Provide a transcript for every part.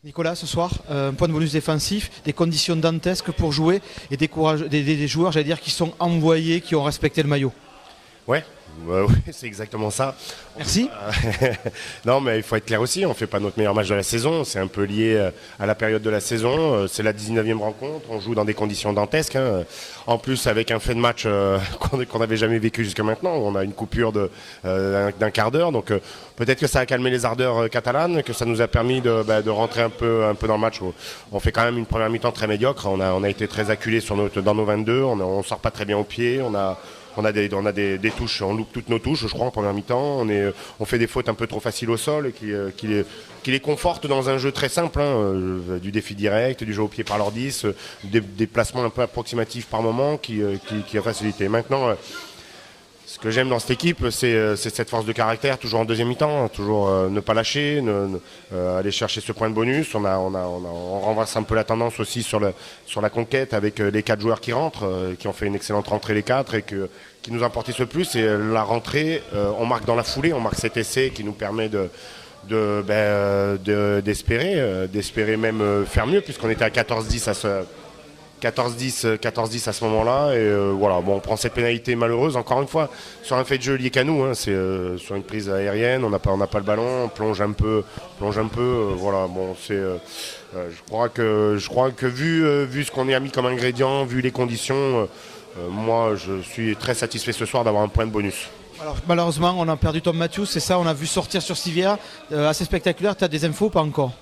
Nicolas, ce soir, un point de bonus défensif, des conditions dantesques pour jouer et des joueurs, j'allais dire, qui sont envoyés, qui ont respecté le maillot. Ouais, c'est exactement ça. Merci. Non, mais il faut être clair aussi, on ne fait pas notre meilleur match de la saison, c'est un peu lié à la période de la saison, c'est la 19e rencontre, on joue dans des conditions dantesques, hein. En plus avec un fait de match qu'on n'avait jamais vécu jusqu'à maintenant, on a une coupure d'un quart d'heure, donc peut-être que ça a calmé les ardeurs catalanes, que ça nous a permis de rentrer un peu dans le match. On fait quand même une première mi-temps très médiocre, on a été très acculés dans nos 22, on ne sort pas très bien au pied, on a des touches, on loupe toutes nos touches, je crois, en première mi-temps. On fait des fautes un peu trop faciles au sol qui les confortent dans un jeu très simple, hein, du défi direct, du jeu au pied par leur 10, des placements un peu approximatifs par moment qui a facilité. Maintenant, ce que j'aime dans cette équipe, c'est cette force de caractère, toujours en deuxième mi-temps, hein, toujours ne pas lâcher, aller chercher ce point de bonus. On renverse un peu la tendance aussi sur la conquête avec les 4 joueurs qui rentrent, qui ont fait une excellente rentrée les 4 et qui nous apportent ce plus. Et la rentrée, on marque dans la foulée, on marque cet essai qui nous permet d'espérer même faire mieux, puisqu'on était à 14-10 à ce 14-10 à ce moment-là et voilà, bon, on prend cette pénalité malheureuse encore une fois sur un fait de jeu lié qu'à nous, hein, c'est sur une prise aérienne, on n'a pas le ballon, on plonge un peu, voilà, bon, c'est je crois que vu ce qu'on y a mis comme ingrédient, vu les conditions, moi je suis très satisfait ce soir d'avoir un point de bonus. Alors, malheureusement, on a perdu Tom Matthews, c'est ça, on a vu sortir sur Civière, assez spectaculaire. Tu as des infos, pas encore?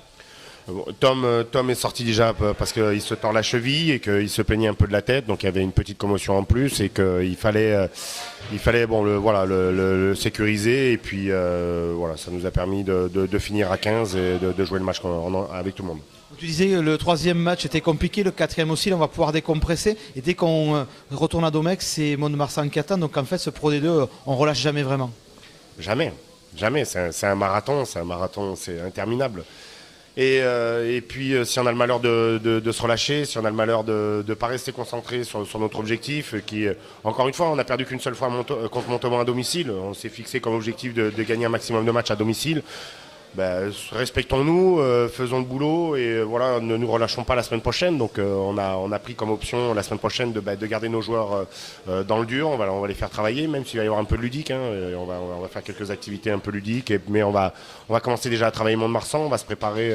Tom est sorti déjà parce qu'il se tord la cheville et qu'il se plaignait un peu de la tête, donc il y avait une petite commotion en plus et qu'il fallait bon, le sécuriser et puis voilà, ça nous a permis de finir à 15 et de jouer le match avec tout le monde. Tu disais que le troisième match était compliqué, le quatrième aussi, là, on va pouvoir décompresser et dès qu'on retourne à Domecq, c'est Mont-de-Marsan qui attend, donc en fait ce Pro D2, on relâche jamais vraiment. Jamais, c'est un marathon, c'est interminable. Et puis si on a le malheur de se relâcher, si on a le malheur de ne pas rester concentré sur notre objectif, qui encore une fois on n'a perdu qu'une seule fois contre Montauban à domicile, on s'est fixé comme objectif de gagner un maximum de matchs à domicile. Ben, respectons-nous, faisons le boulot et voilà, ne nous relâchons pas la semaine prochaine. Donc on a pris comme option la semaine prochaine de garder nos joueurs dans le dur. On va les faire travailler, même s'il va y avoir un peu de ludique, hein, on va faire quelques activités un peu ludiques, mais on va commencer déjà à travailler Mont-de-Marsan. On va se préparer,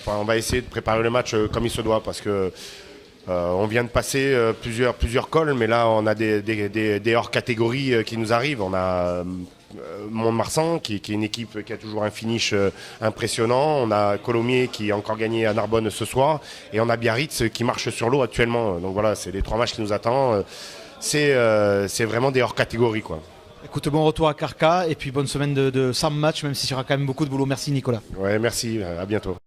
on va essayer de préparer le match comme il se doit parce que on vient de passer plusieurs cols, mais là on a des hors catégories qui nous arrivent. On a Mont-de-Marsan qui est une équipe qui a toujours un finish impressionnant. On a Colomiers qui a encore gagné à Narbonne ce soir et on a Biarritz qui marche sur l'eau actuellement. Donc voilà, c'est les 3 matchs qui nous attendent. C'est vraiment des hors catégories, quoi. Écoute, bon retour à Carca et puis bonne semaine de 100 matchs, même s'il y aura quand même beaucoup de boulot. Merci Nicolas. Ouais, merci, à bientôt.